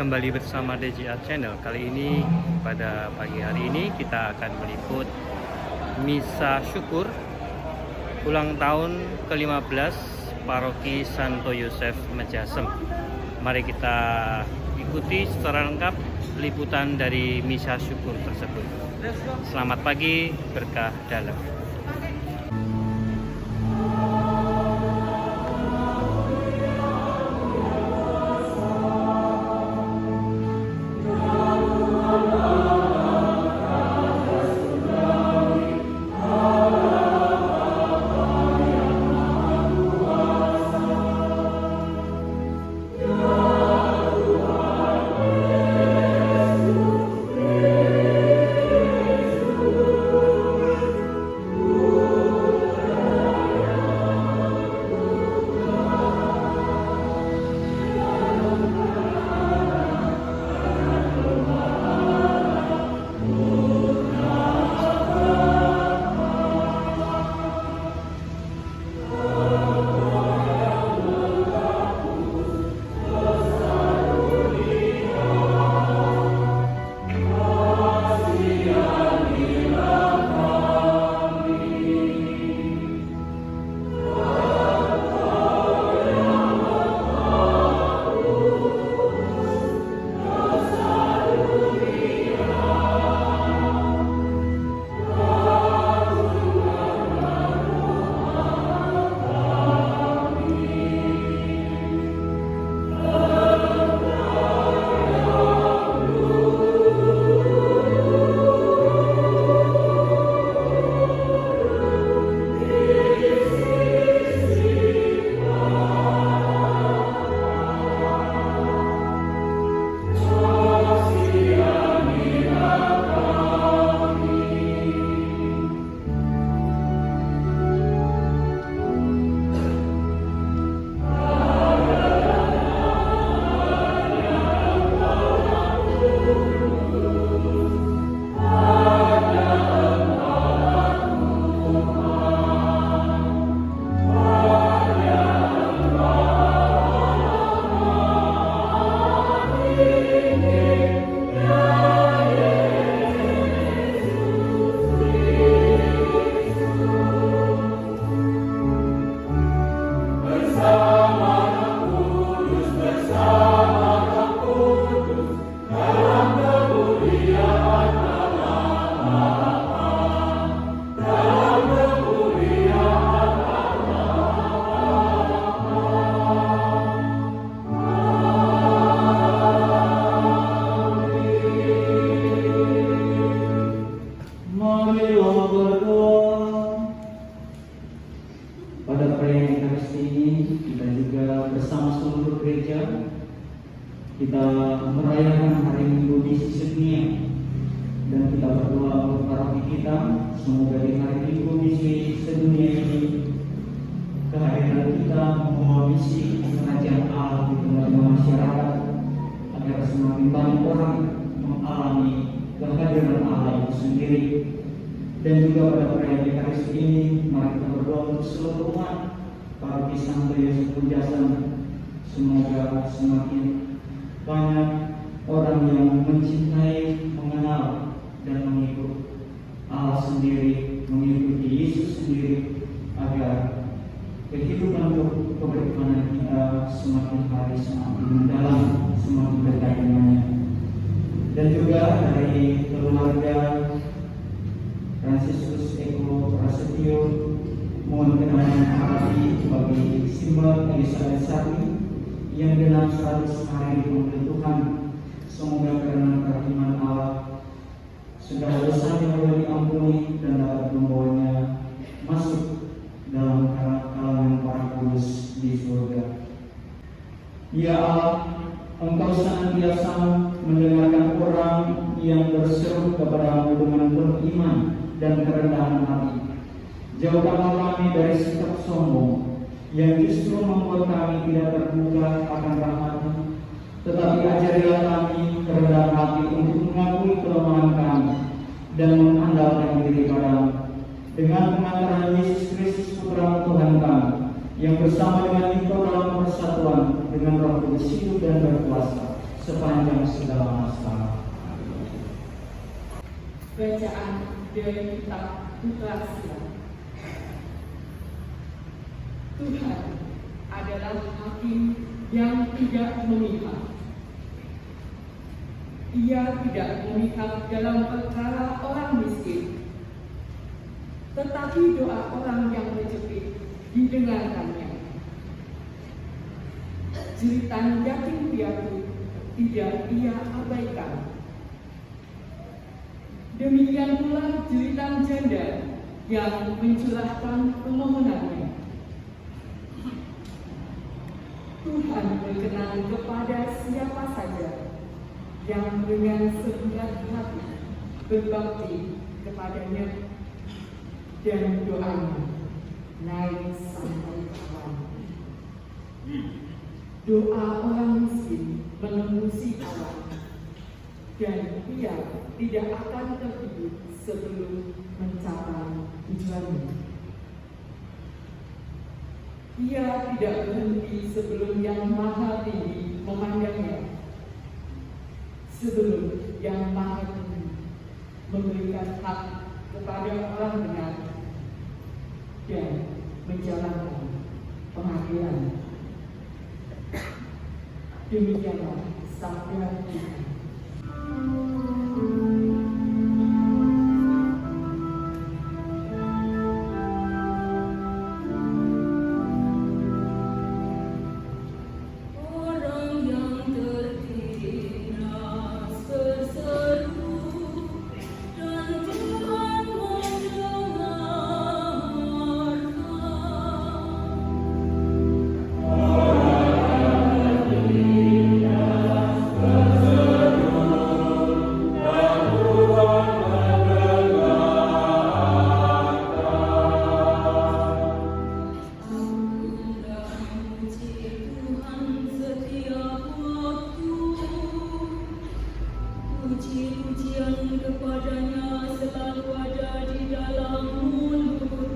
kembali bersama DJR Channel. Kali ini pada pagi hari ini kita akan meliput misa syukur ulang tahun ke-15 Paroki Santo Yosef Majasem. Mari kita ikuti secara lengkap liputan dari misa syukur tersebut. Selamat pagi, berkah dalam. Pada perayaan Ekaristi ini kita juga bersama seluruh gereja kita merayakan hari Minggu Misi Sedunia, dan kita berdoa untuk paroki kita semoga di hari Minggu Misi Sedunia ini kehadiran kita membawa misi kerajaan Allah di tengah-tengah masyarakat agar semakin banyak orang mengalami kehadiran Allah itu sendiri. Dan juga pada perayaan Ekaristi ini mari kita berdoa untuk seluruh umat Paroki Santo Yosef Majasem. Semoga semakin banyak orang yang mencintai, mengenal dan mengikut Allah sendiri, mengikuti Yesus sendiri, agar kehidupan untuk keberimanan kita semakin hari semakin mendalam, semakin dekat dengannya. Dan juga dari keluarga Fransiskus Eko Prasetyo mohon kenangan hati bagi simbol Elizabeth Sari yang genap 100 hari pemberian Tuhan. Semoga karena kerahiman Allah segala dosanya boleh diampuni dan dapat membawanya masuk dalam kalangan para kudus di surga. Ya Allah, Engkau senantiasa mendengarkan orang yang berseru kepadamu dengan penuh iman dan kerendahan hati. Jauhkanlah kami dari sikap sombong yang justru membuat kami tidak terbuka akan rahmat-Mu, tetapi ajarilah kami kerendahan hati untuk mengakui kelemahan kami dan mengandalkan diri padamu. Dengan pengantaran Yesus Kristus Putra Tuhan kami, yang bersama dengan Engkau dalam persatuan dengan Roh Kudus hidup dan berkuasa sepanjang segala masa. Bacaan dari kitab Keluaran. Tuhan adalah hakim yang tidak memihak. Ia tidak memihak dalam perkara orang miskin, tetapi doa orang yang menjepit didengarkannya. Jeritan yatim piatu tidak ia abaikan. Demikian pula jeritan janda yang mencurahkan permohonannya. Tuhan berkenan kepada siapa saja yang dengan seberat hati berbakti kepadanya dan doanya naik sampai kawan. Doa orang miskin menembusi awan, dan ia tidak akan terhidup sebelum mencapai tujuannya. Ia tidak berhenti sebelum yang maha tinggi memandangnya, sebelum yang maha tinggi memberikan hak kepada orang benar dan menjalankan pengadilan. Demikianlah sabda Tuhan. Puji-pujian kepadanya selalu ada di dalam mulutku.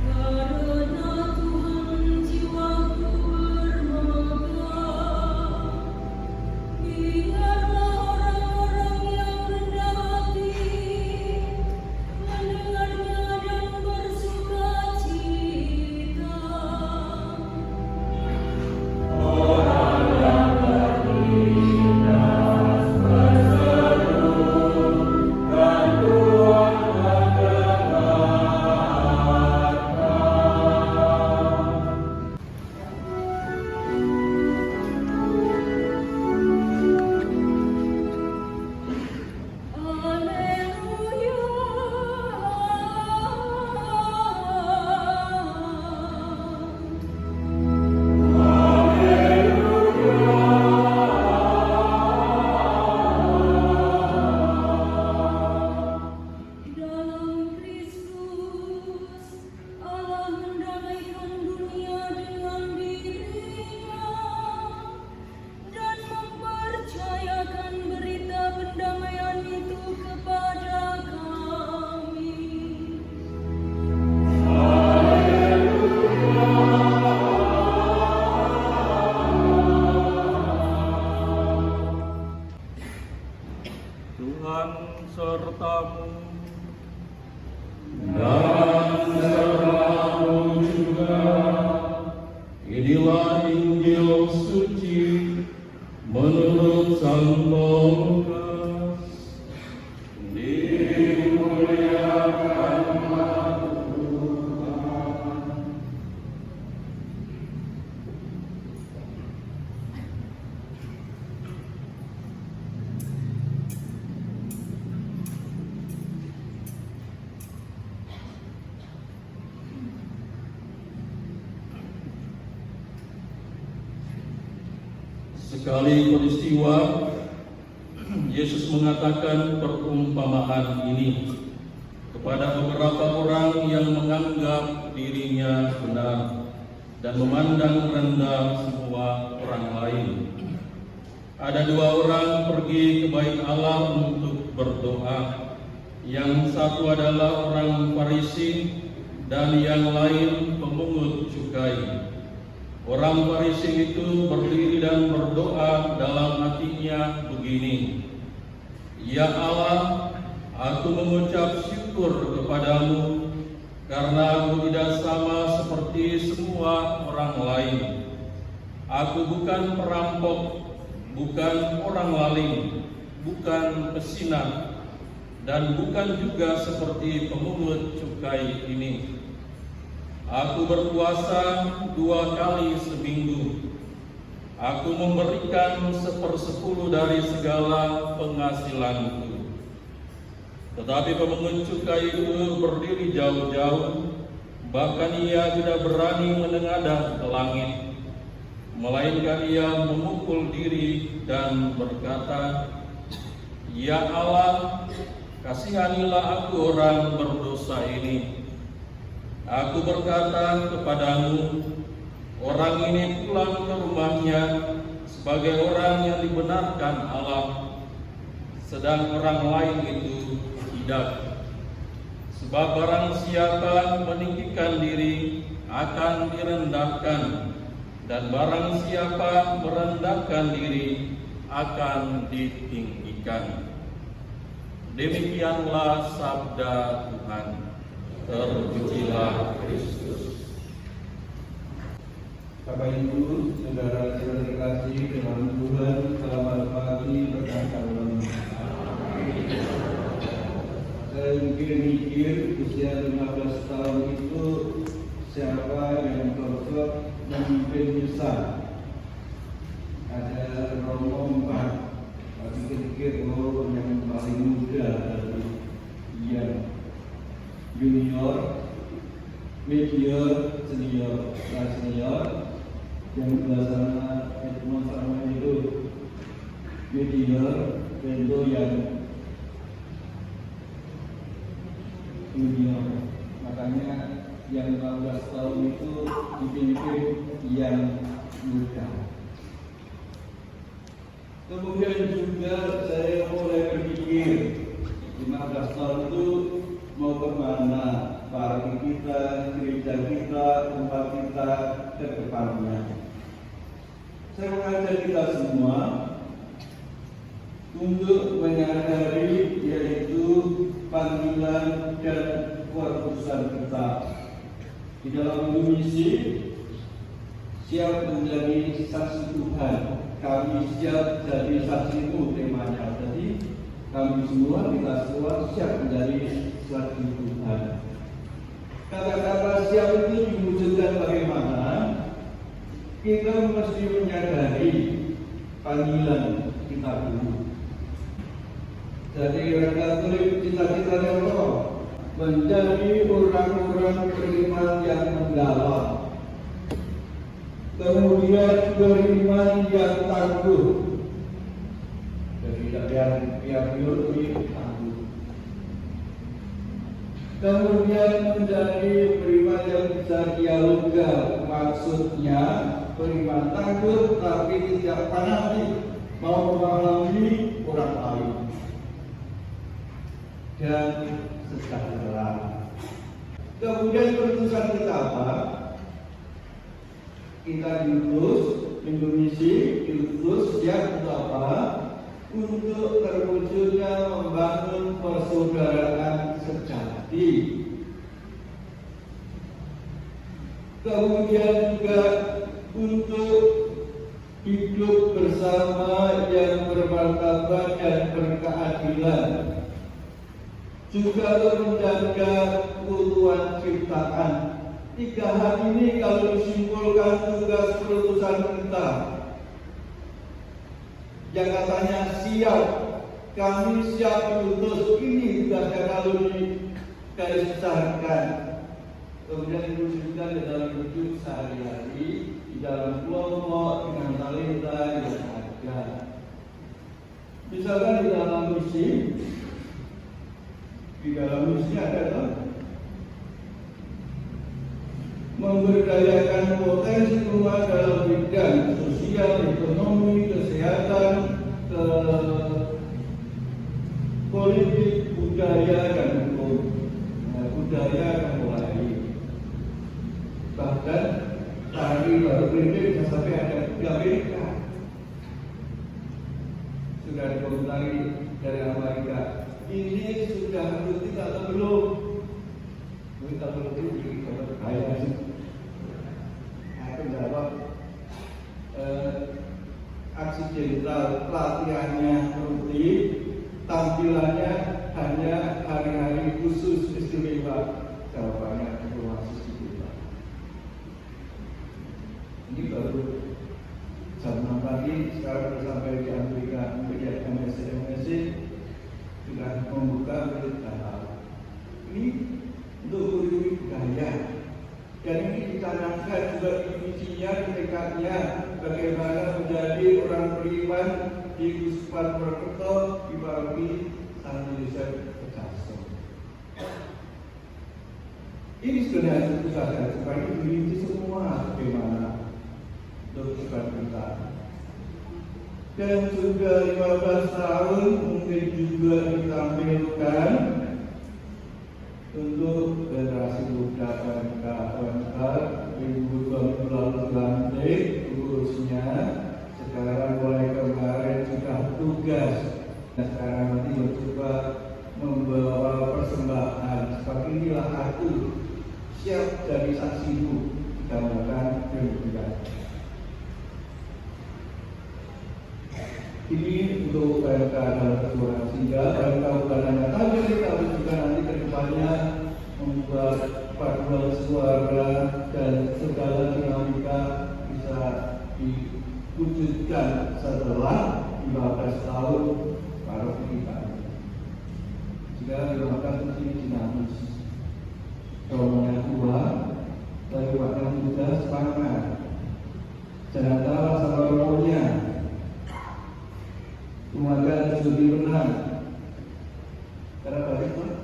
Karena Tuhan jiwaku bermegah. Biarlah orang-orang yang rendah hati mendengarnya dan bersukacita. Tuhan sertamu. Dan sertamu juga. Inilah Injil suci menurut Sang Lukas. Dimuliakanlah Tuhan. Sekali peristiwa, Yesus mengatakan perumpamaan ini kepada beberapa orang yang menganggap dirinya benar dan memandang rendah semua orang lain. Ada dua orang pergi ke bait Allah untuk berdoa. Yang satu adalah orang Farisi dan yang lain pemungut cukai. Orang Farisi itu berdiri dan berdoa dalam hatinya begini, "Ya Allah, aku mengucap syukur kepadamu karena aku tidak sama seperti semua orang lain. Aku bukan perampok, bukan orang lalim, bukan pesinah, dan bukan juga seperti pemungut cukai ini. Aku berpuasa 2 kali seminggu. Aku memberikan 1/10 dari segala penghasilanku." Tetapi pemungut cukai itu berdiri jauh-jauh, bahkan ia tidak berani menengadah ke langit, melainkan ia memukul diri dan berkata, "Ya Allah, kasihanilah aku orang berdosa ini." Aku berkata kepadamu, orang ini pulang ke rumahnya sebagai orang yang dibenarkan Allah, sedang orang lain itu tidak. Sebab barang siapa meninggikan diri akan direndahkan, dan barang siapa merendahkan diri akan ditinggikan. Demikianlah sabda Tuhan. Terpujilah Kristus. Bapak Ibu, saudara-saudara terkasih dalam Tuhan, selamat pagi, berkah Tuhan. Saya mikir usia 15 tahun itu siapa yang cocok memimpin misa. Ada Romo 4, tapi pikir yang paling muda dari yang junior, medior, senior, senior, yang belasana sama itu medior, dan itu yang junior. Makanya yang 15 tahun itu dipimpin yang muda. Kemudian juga saya mulai berpikir 15 tahun itu mau kemana parti kita, gereja kita, tempat kita ke depannya. Saya mengajak kita semua untuk menyadari yaitu panggilan dan keputusan kita di dalam misi, siap menjadi saksi Tuhan. Kami siap jadi saksimu, temanya. Jadi kami semua, kita semua siap menjadi saksi Tuhan. Kata-kata siap itu diwujudkan bagaimana? Kita mesti menyadari panggilan kita dulu. Jadi orang Katolik cita-citanya apa? Menjadi orang-orang beriman yang mendalam. Kemudian beriman yang tangguh. Jadi tidak biar biologi tangguh. Kemudian menjadi beriman yang bisa dialogkan, maksudnya beriman tangguh tapi tidak fanatik, mau mengalami orang lain dan sejahtera. Kemudian keputusan kita apa? Kita diutus, Indonesia diutus siap untuk apa? Untuk terwujudnya membangun persaudaraan sejati. Kemudian juga untuk hidup bersama yang bermartabat dan berkeadilan. Juga untuk menjaga keutuhan ciptaan. 3 hal ini kalau disimpulkan tugas perutusan kita yang katanya siap, kami siap diutus, ini tugasnya kalau digarisbesarkan. Kemudian diwujudkan di dalam hidup sehari-hari, di dalam kelompok, dengan talenta yang ada. Misalkan di dalam misi ada memberdayakan potensi umat dalam bidang sosial, ekonomi, kesehatan, politik, budaya, dan hukum. Budaya akan mulai. Bahkan tadi baru gereja bisa sampai ada di Amerika. Sudah dikomentari dari Amerika. Ini sudah bukti atau belum? Kita belum bukti, kita berkaya sih. Aku jawab aksi jenderal, pelatihannya rutin, tampilannya hanya hari-hari khusus istimewa. Jawabannya informasi istimewa. Ini baru jam 6 pagi, sekarang sudah sampai di Amerika, menjadi MSc sudah membuka berita. Ini untuk guru budaya. Dan ini dicanangkan juga di misinya, di tekadnya, bagaimana menjadi orang beriman di Guspan Purwokerto, di Paroki Santo Yosef Pecaso. Ini sebenarnya tugas saya supaya dirinci semua bagaimana untuk kita. Dan sudah 15 tahun mungkin juga ditampilkan untuk generasi muda PMK 2020 lalu dilantik urusnya. Sekarang mulai kemarin sudah tugas. Dan sekarang nanti mencoba membawa persembahan. Seperti inilah aku siap jadi saksimu kita melakukan pendidikan. Ini untuk PMK adalah keseluruhan sehingga PMK bukan hanya tampil tapi juga nanti kedepannya membuat paduan suara dan segala dinamika bisa diwujudkan setelah 15 tahun paroki kita. Jika dilakukan mesti dinamis. Rombongan tua, dari waktu muda semangat. Jangan kalah sama rombongannya. Keluarga harus lebih menang. Karena bagaimana?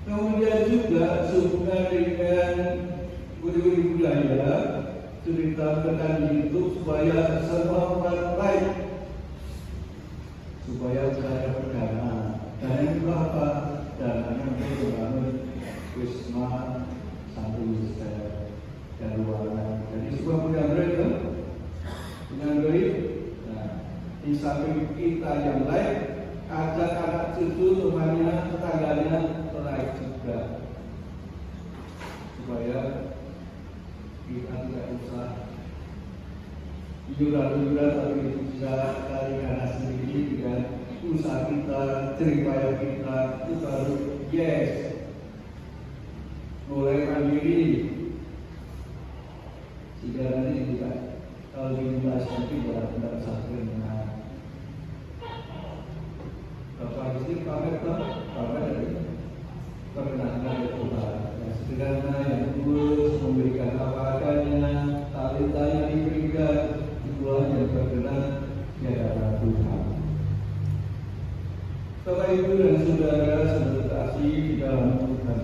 Kemudian juga sehubungan dengan guru-guru budaya, cerita tentang hidup supaya semua orang baik, supaya saya berdana. Dan yang kedua apa? Dananya untuk membangun Wisma Santo Yosef dan ruangan. Jadi semua punya mereka, punya duit. Di samping kita yang lain, ajak anak cucu, temannya, tetangganya baik juga, supaya kita tidak usah iuran-iuran tapi bisa cari dana sendiri dengan usaha kita, jeripaya kita itu baru yes, mulai mandiri, sehingga nanti juga kalau dimulai nanti benar-benar sampai dengan Bapak istri pamer dari perkenalan dari Tuhan yang sederhana, yang tulus, memberikan apa adanya, talenta yang diberikan, Tuhan yang berkenan di hadapan Tuhan. Bapak Ibu dan Saudara serta di dalam Tuhan.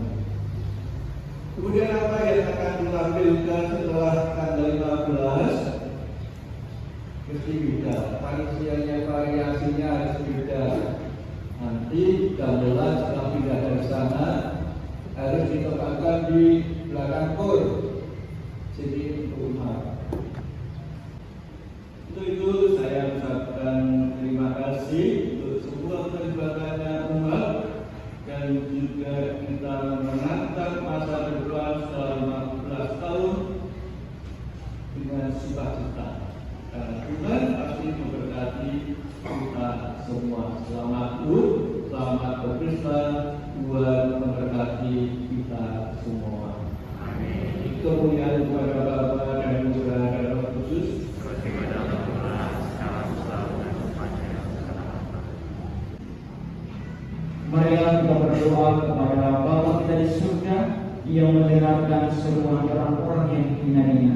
Kemudian apa yang akan ditampilkan setelah tanggal 15? Mesti beda, variasinya harus beda. Nanti gamelan setelah pindah dari sana harus ditempatkan di belakang kur, jadi untuk umat. Untuk itu saya ucapkan terima kasih untuk semua keterlibatannya umat dan juga kita menatap masa depan setelah 15 tahun dengan sukacita. Karena Tuhan pasti memberkati kita semua. Selamat selamat berpesta, Tuhan memberkati kita semua. Amin. Kemuliaan kepada Bapa dan Putra dan Roh Kudus. Marilah kita berdoa kepada Bapa kita di surga yang mendengarkan seruan orang-orang yang hinanya.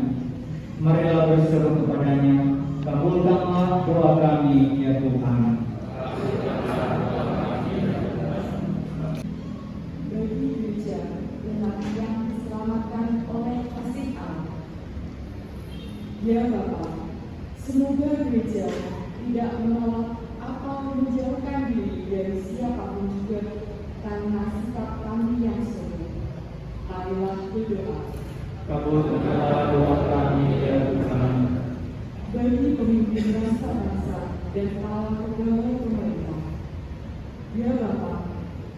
Marilah berseru kepadanya, kabulkanlah doa kami ya Tuhan. Bagi gereja umat yang diselamatkan oleh kasih Allah. Ya Bapa, semoga gereja tidak menolak atau menjauhkan diri dari siapapun juga karena sikap kami yang sungguh. Marilah berdoa. Kabulkanlah doa kami ya Tuhan. Bagi pemimpin bangsa-bangsa dan para pegawai pemerintah, ya Bapa,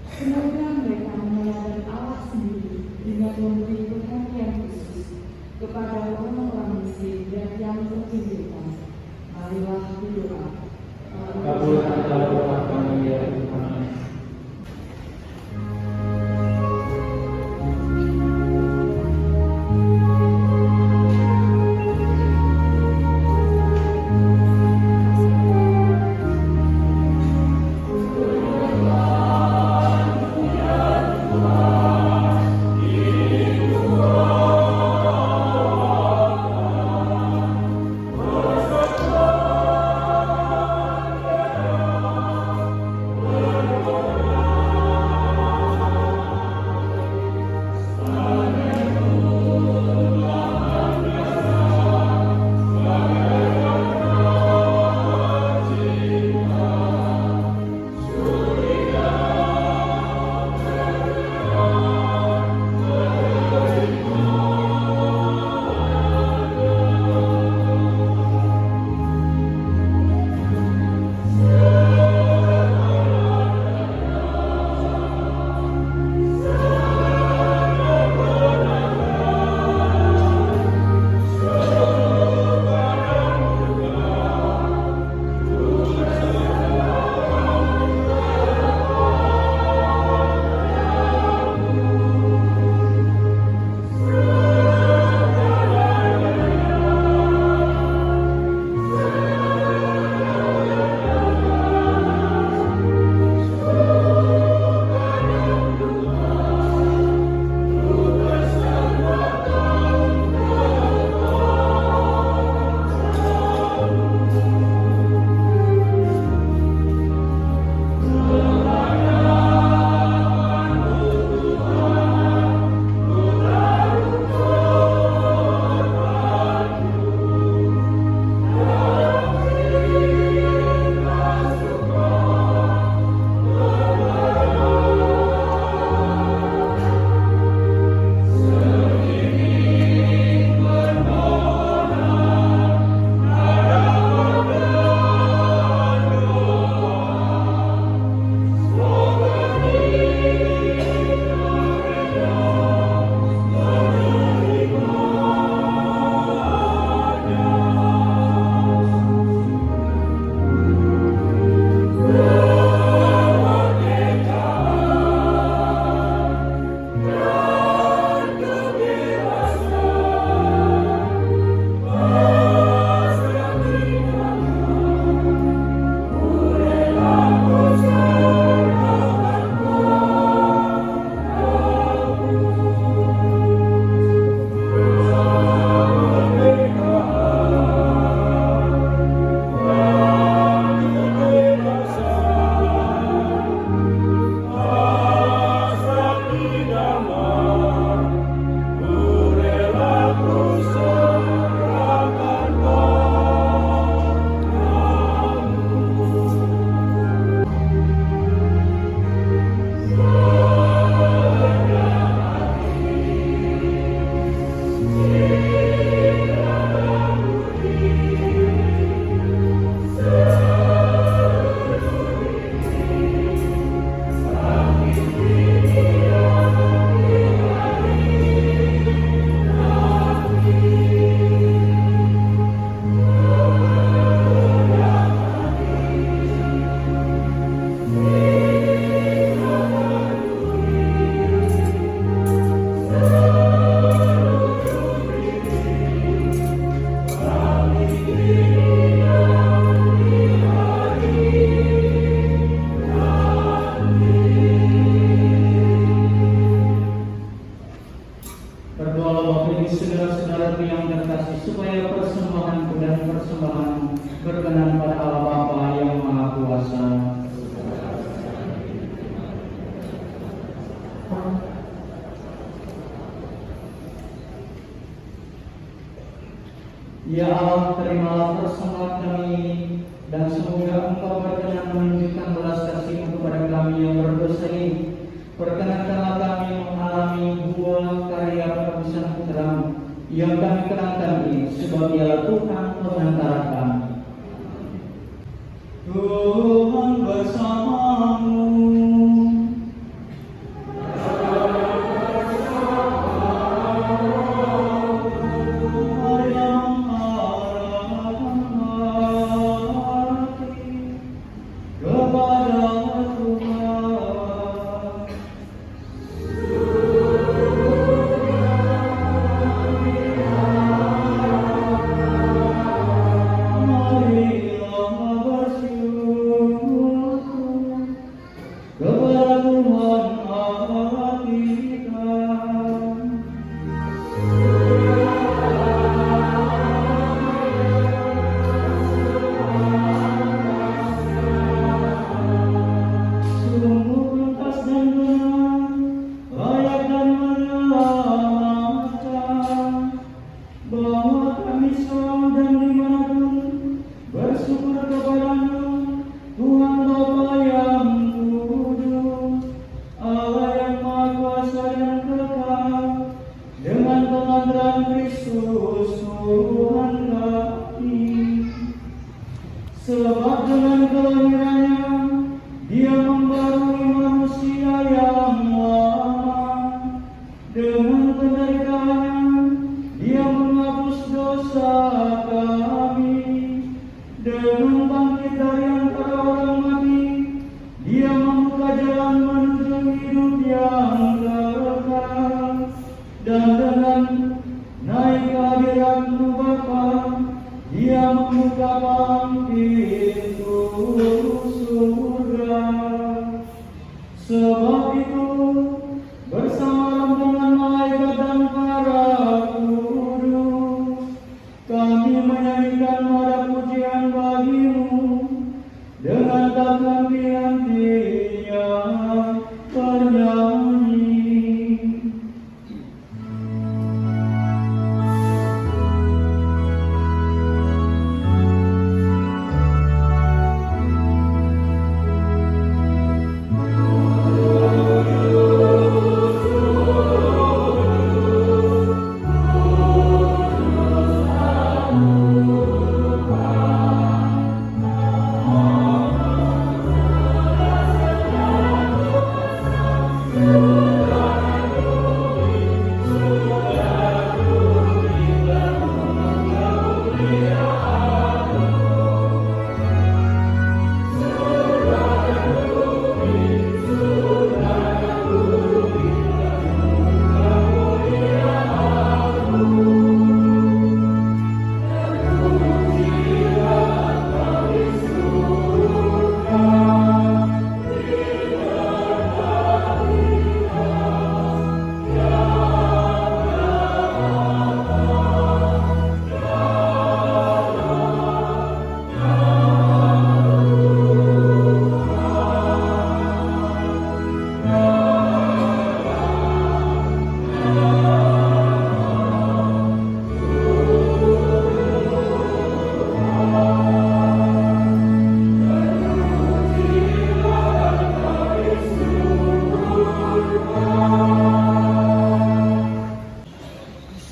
semoga mereka melayani Allah sendiri dengan memberi perhatian khusus kepada orang-orang miskin dan yang terpinggirkan. Marilah berdoa. Kabulkanlah doa kami ya Tuhan. berkenan pada Allah Bapa yang Maha Kuasa. Ya Allah, terimalah persembahan kami dan semoga Engkau berkenan menunjukkan belas kasih kepada kami yang berdosa ini. Perkenankanlah kami mengalami buah karya penebusan putra-Mu yang kami kenalkan ini, sebab Dialah Tuhan pengantara kami. Tuhan bersamamu. Sebab dengan kelahirannya Dia membarui manusia yang lama. Dengan penderitaannya Dia menghapus dosa kami. Dengan bangkit dari antara orang mati Dia membuka jalan menuju hidup yang kekal. Dan dengan naik ke hadirat-Mu Bapa, Dia membuka pintu surga. Sebab itu bersama rombongan malaikat dan para kudus kami menyanyikan nada pujian bagi-Mu dengan takkan henti-hentinya bernyanyi.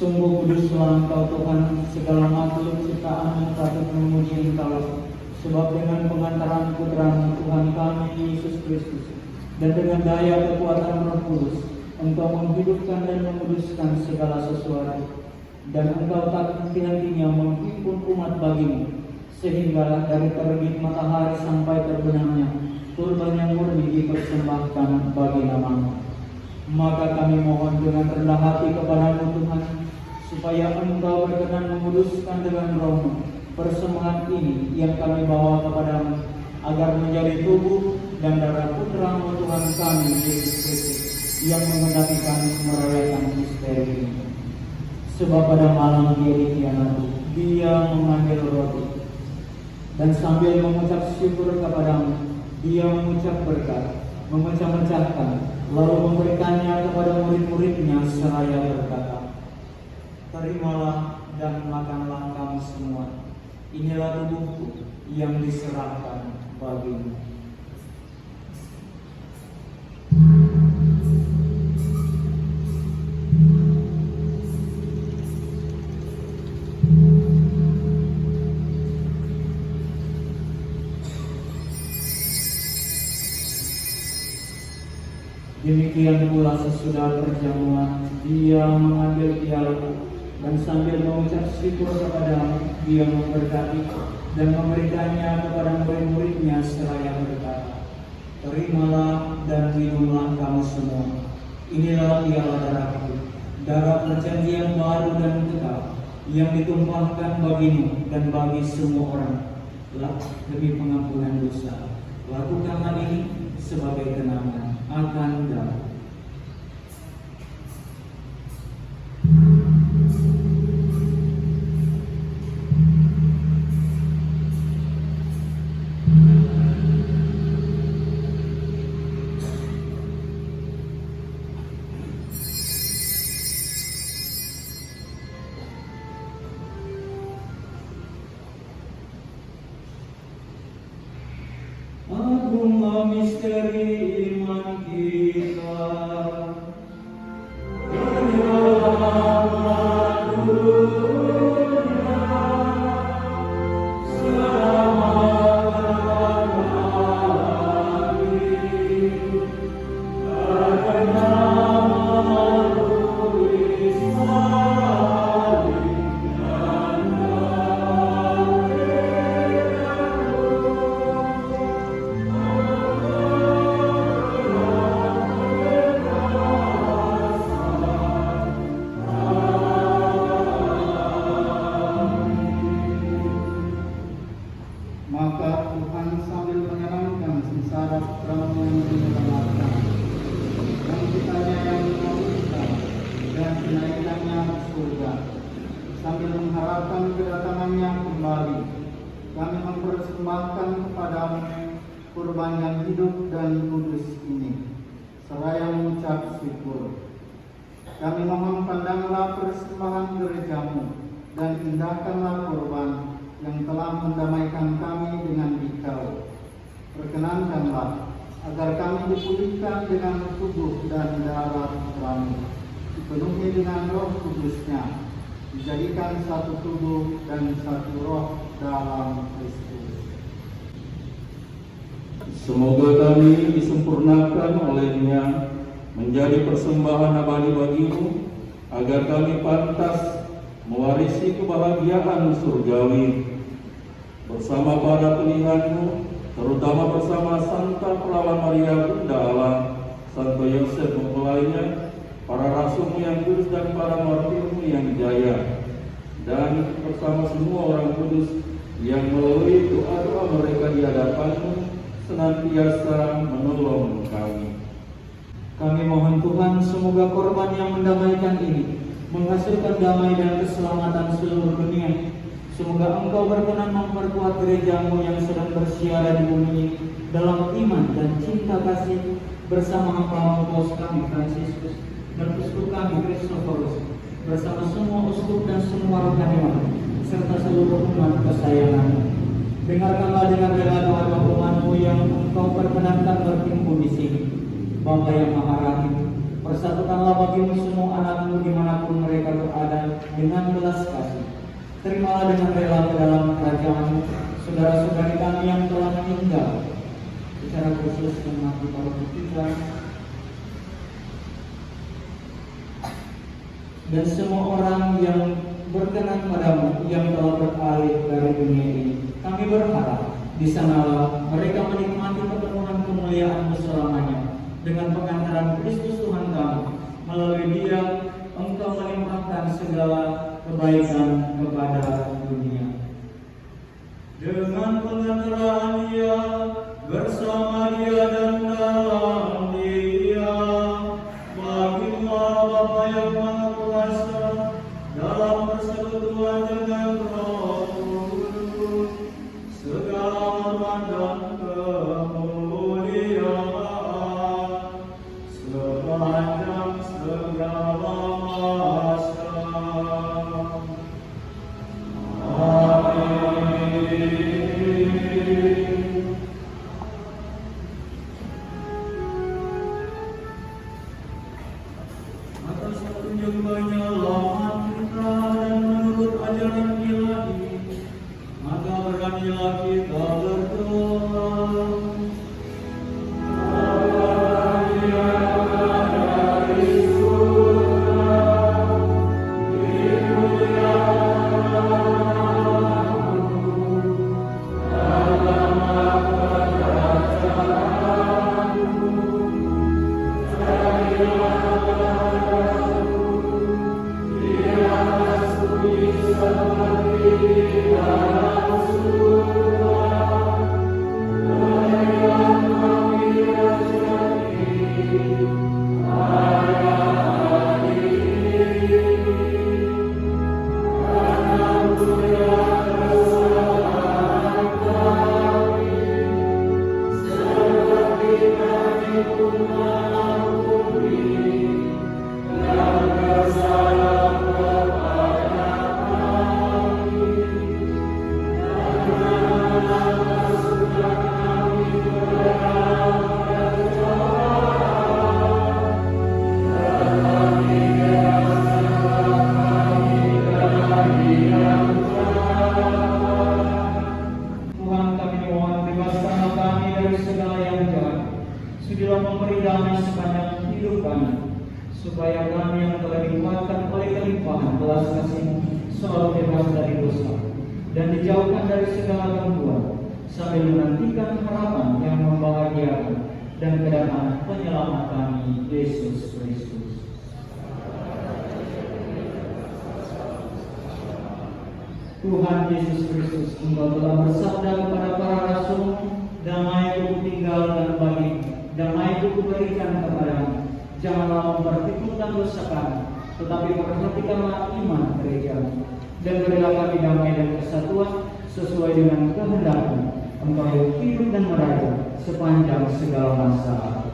Sungguh kuduslah Engkau Tuhan, segala makhluk ciptaan patut memuji Engkau. Sebab dengan pengantaran Putra-Mu Tuhan kami Yesus Kristus dan dengan daya kekuatan Roh Kudus, Engkau menghidupkan dan menguduskan segala sesuatu. Dan Engkau tak henti-hentinya menghimpun umat bagi-Mu, sehingga dari terbit matahari sampai terbenamnya kurban yang murni dipersembahkan bagi nama-Mu. Maka kami mohon dengan rendah hati kepada-Mu Tuhan, supaya Engkau berkenan menguduskan dengan Roh-Mu persembahan ini yang kami bawa kepada-Mu, agar menjadi tubuh dan darah Putra-Mu Tuhan kami Yesus Kristus, yang menghendaki kami merayakan misteri ini. Sebab pada malam Dia dikhianati, Dia mengambil roti, dan sambil mengucap syukur kepada-Mu, Dia mengucap berkat, memecah-mecahkan, lalu memberikannya kepada murid-murid-Nya seraya berkata, "Terimalah dan makanlah kamu semua. Inilah tubuhku yang diserahkan bagimu." Demikian pula sesudah perjamuan, dia mengambil piala dan sambil mengucap syukur kepada dia memberkati dan memberikannya kepada murid-muridnya seraya berkata, "Terimalah dan minumlah kamu semua. Inilah piala darahku, darah perjanjian baru dan kekal, yang ditumpahkan bagimu dan bagi semua orang demi pengampunan dosa. Lakukanlah ini sebagai kenangan akan darah." Agunglah misteri iman kita. Maka Tuhan sambil menyenangkan sengsara putranya yang menyelamatkan dan kitanya yang dimatikan dan kenaikannya ke surga, sambil mengharapkan kedatangannya kembali, kami mempersembahkan kepadamu kurban yang hidup dan kudus ini, seraya mengucap syukur. Kami mohon pandanglah persembahan gerejamu dan indahkanlah kurban yang telah mendamaikan kami dengan Dikau. Perkenankanlah agar kami dipulihkan dengan tubuh dan darah Putramu, dipenuhi dengan Roh Kudus-Nya, dijadikan satu tubuh dan satu roh dalam Kristus. Semoga kami disempurnakan olehnya menjadi persembahan abadi bagimu, agar kami pantas mewarisi kebahagiaan surgawi bersama para pilihanmu, terutama bersama Santa Pelawan Maria Bunda Allah, Santo Yosef mempelainya, para rasulmu yang kudus dan para martirmu yang jaya, dan bersama semua orang kudus yang melalui doa-doa mereka di hadapanmu senantiasa menolong kami. Kami mohon Tuhan, semoga korban yang mendamaikan ini menghasilkan damai dan keselamatan seluruh dunia. Semoga Engkau berkenan memperkuat gerejamu yang sedang bersiara di bumi ini dalam iman dan cinta kasih bersama hamba Paus kami Fransiskus dan uskup kami Kristoforus, bersama semua uskup dan semua rohaniwan serta seluruh umat kesayanganmu. Dengarkanlah dengan rela doa umatmu yang Engkau perkenankan berkumpul di sini. Bapa yang Maha Rahim, persatukanlah bagimu semua anakmu dimanapun mereka berada dengan belas kasih. Terimalah dengan rela ke dalam kerajaan saudara-saudari kami yang telah meninggal, secara khusus yang mati paroki 3, dan semua orang yang berkenan padamu yang telah beralih dari dunia ini. Kami berharap di sanalah mereka menikmati pertemuan kemuliaan-Mu selamanya dengan pengantaran Kristus Tuhan kami. Melalui Dia Engkau melimpahkan segala kebaikan kepada dunia. Dengan pengantaran Dia, bersama Dia dan dalam Dia, bagilah Bapa yang Maha Kuasa dalam persekutuan dengan Roh Kudus, segala hormat dan kemuliaan sepanjang segala masa. Atas petunjuk penyelamat kita dan menurut ajaran Ilahi, maka beranilah kita berdoa. yang telah dikuatkan oleh kelimpahan belas kasih-Mu, selalu bebas dari dosa dan dijauhkan dari segala gangguan, sambil menantikan harapan yang membahagiakan dan kedatangan penyelamat kami, Yesus Kristus. Tuhan Yesus Kristus, Engkau telah bersabda kepada para rasul, damai-Ku tinggal dan bagimu, damai-Ku kuberikan kepadamu. Janganlah memperhitungkan dosa kami, tetapi perhatikanlah iman gereja. Dan berilah kami damai dan kesatuan sesuai dengan kehendak-Mu. Engkau yang hidup dan meraja sepanjang segala masa.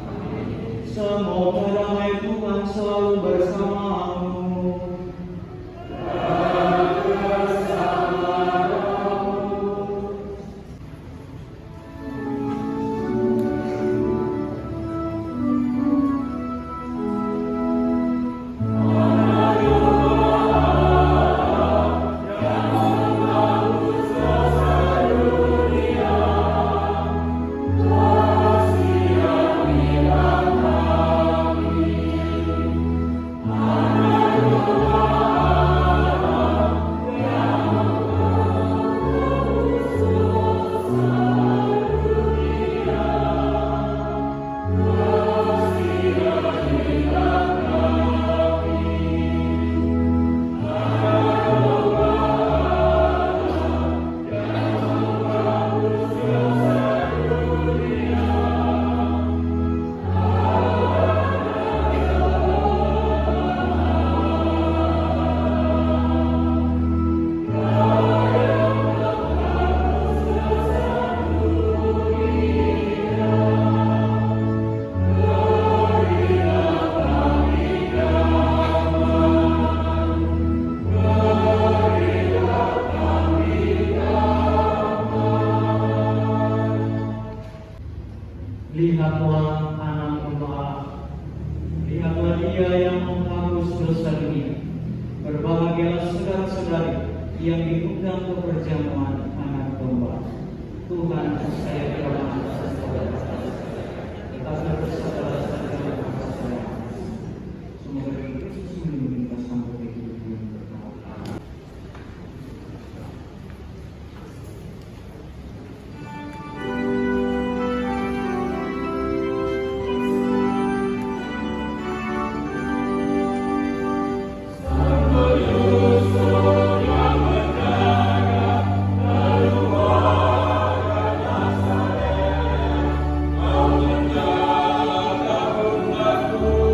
Semoga damai Tuhan selalu bersamamu. Lihatlah anak Allah, lihatlah Dia yang menghapus dosa dunia. Berbahagialah saudara-saudari yang diundang ke perjamuan anak domba. Tuhan saya berdoa atas saudara-saudara saya. Semoga Kristus melindungi kita sampai hidup yang berkah. Aku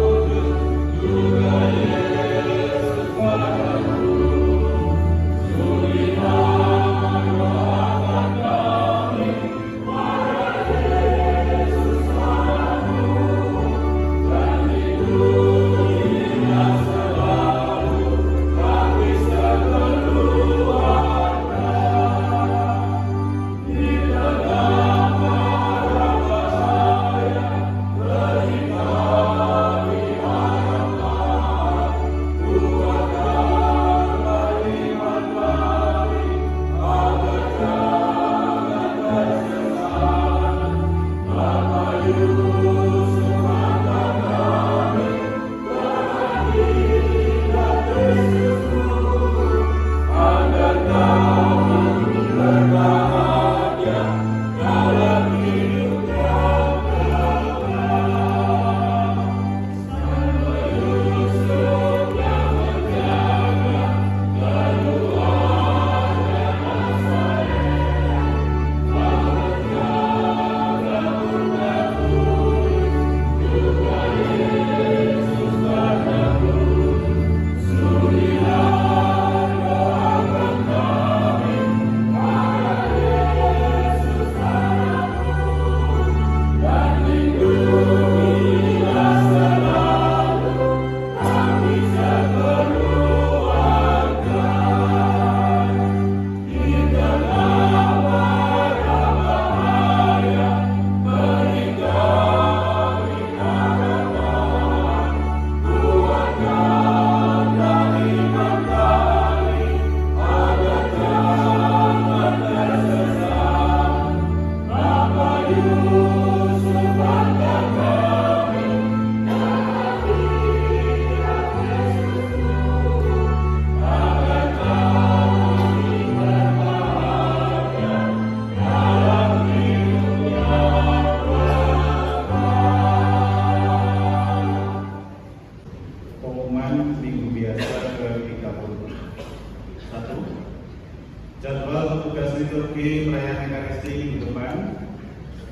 liturgi perayaan Ekaristi minggu depan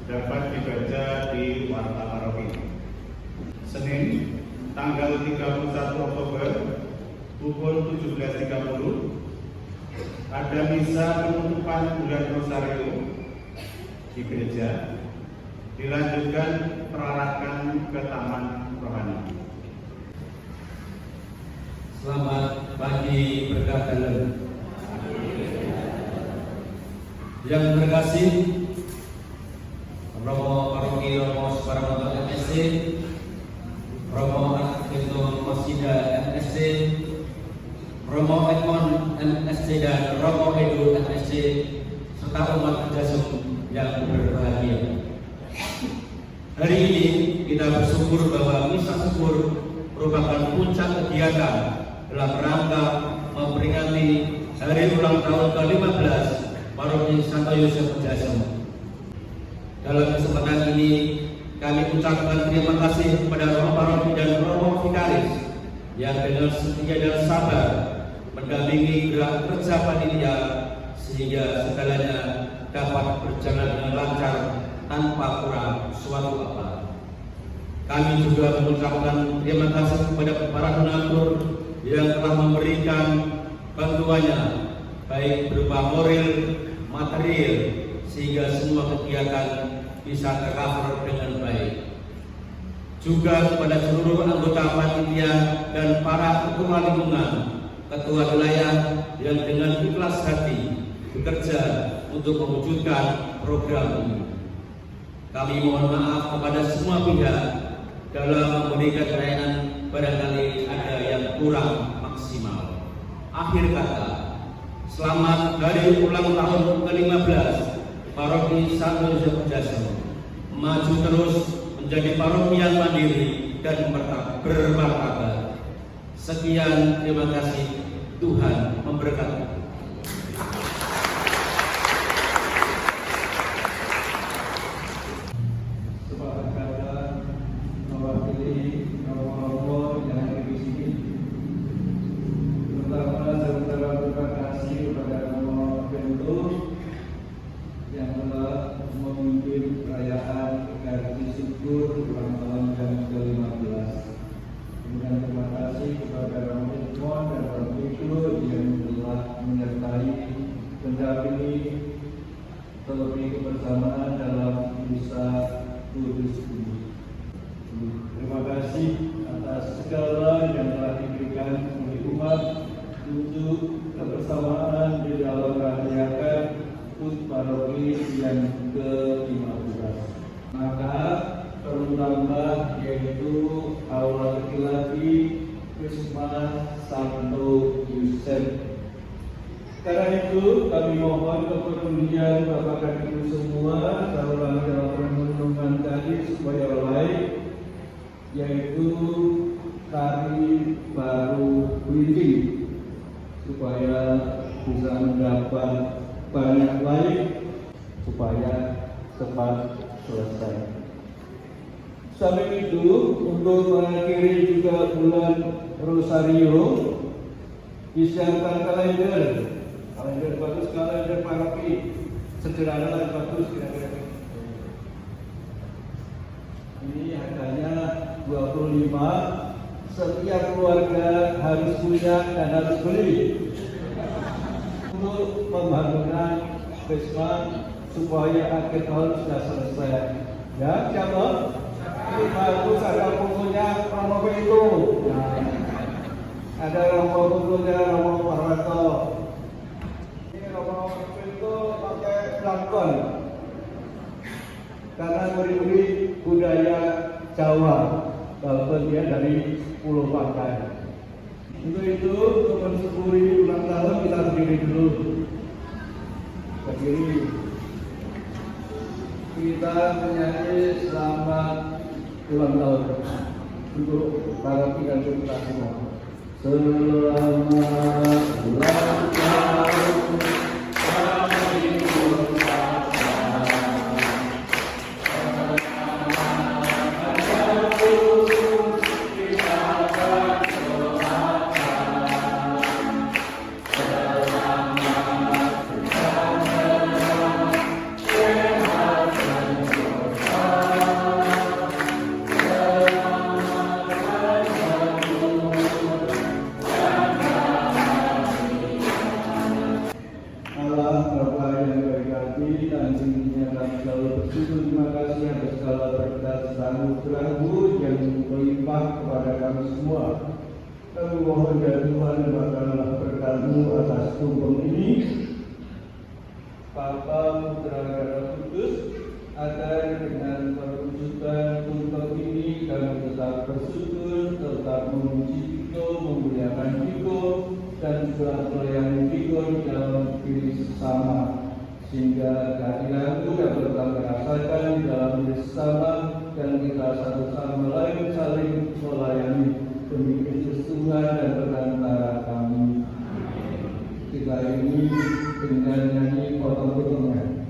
dapat dibaca di Warta Paroki. Senin, tanggal 31 Oktober pukul 17.30 ada misa penutupan bulan Rosario di gereja, dilanjutkan perarakan ke Taman Rohani. Selamat pagi berkah dalam. Yang terkasih Romo Paroki Romo Suparmanto MSc, Romo Arketo Masida MSc, Romo Edmond MSc dan Romo Edu MSc serta umat Jasum yang berbahagia. Hari ini kita bersyukur bahwa misa syukur merupakan puncak kegiatan dalam rangka memperingati hari ulang tahun ke-15 Paroki Santo Yosef Jasum. Dalam kesempatan ini kami ucapkan terima kasih kepada Romo Paroki dan Romo Vikaris yang dengan setia dan sabar mendampingi gerak kerja panitia sehingga segalanya dapat berjalan dengan lancar tanpa kurang suatu apa. Kami juga mengucapkan terima kasih kepada para donatur yang telah memberikan bantuannya baik berupa moral, material, sehingga semua kegiatan bisa tercover dengan baik. Juga kepada seluruh anggota panitia dan para ketua lingkungan, ketua wilayah yang dengan ikhlas hati bekerja untuk mewujudkan program ini. Kami mohon maaf kepada semua pihak dalam memberikan pelayanan barangkali ada yang kurang maksimal. Akhir kata, selamat hari ulang tahun ke-15 Paroki Santo Yosef Jasum. Maju terus menjadi paroki yang mandiri dan bermartabat. Sekian, terima kasih. Tuhan memberkati. Terlebih kebersamaan dalam misa kudus ini. Terima kasih atas segala yang telah diberikan oleh umat untuk kebersamaan di dalam merayakan HUT Paroki yang ke-15. Maka perlu tambah yaitu aula laki-laki Wisma Santo Yosef. Karena itu kami mohon kepedulian Bapak dan Ibu semua dalam renungan tadi supaya baik, yaitu tari baru Winti supaya bisa mendapat banyak baik supaya cepat selesai. Sampai itu untuk mengakhiri juga bulan Rosario disiapkan kalender bagus, kalender paroki sederhana dan bagus kira-kira. Ini harganya 25. Setiap keluarga harus punya dan harus beli untuk pembangunan Wisma supaya akhir tahun sudah selesai. Ya, siapa? Ini bagus, ada bukunya Romo itu. Nah, ada Romo bukunya Romo Parwato. Itu pakai belangkon karena beri budaya Jawa walaupun dia dari Pulau Bangkai. Untuk itu untuk mensyukuri ulang tahun kita berdiri dulu. Berdiri. Kita menyanyi selamat ulang tahun untuk para dan kita semua. Selamat ulang tahun. bersyukur terima kasih atas segala berkat dan anugerah-Mu yang melimpah kepada kami semua. Kami mohon ya Tuhan, limpahkanlah berkat-Mu atas tumpeng ini, Bapa, Putra, dan Roh Kudus, agar dengan perwujudan tumpeng ini kami tetap bersyukur, tetap memuji Diko, memuliakan Diko, dan juga melayani Diko di dalam diri sesama, sehingga kehadiran-Mu dapat kami rasakan di dalam diri sesama, dan kita satu sama lain saling melayani demi Kristus Tuhan dan perantara kami. Kita ini dengan nyanyi potong-potongnya.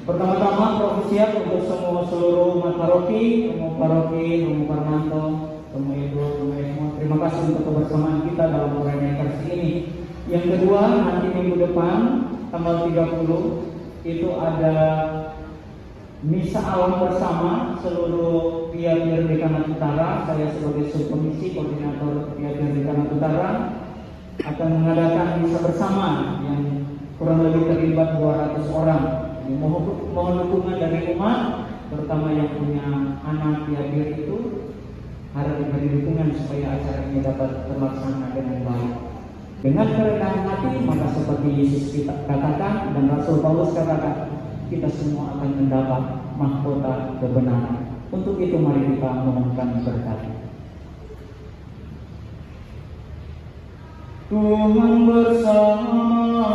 Pertama-tama profesiat untuk seluruh umat paroki, Romo Paroki, Romo Parmanto, Romo Ibu, Romo semua. Terima kasih untuk kebersamaan kita dalam perayaan Ekaristi ini. Yang kedua, nanti minggu depan tanggal 30 itu ada misa alam bersama seluruh Piagir Dekanat Utara. Saya sebagai subkomisi koordinator Piagir Dekanat Utara akan mengadakan misa bersama yang kurang lebih terlibat 200 orang. Mohon dukungan dari umat, terutama yang punya anak Piagir itu harus diberi dukungan supaya acara ini dapat terlaksana dengan baik. Dengan kerendahan hati, maka seperti Yesus kita katakan dan Rasul Paulus katakan, kita semua akan mendapat mahkota kebenaran. Untuk itu mari kita memohonkan berkat. Tuhan bersamamu.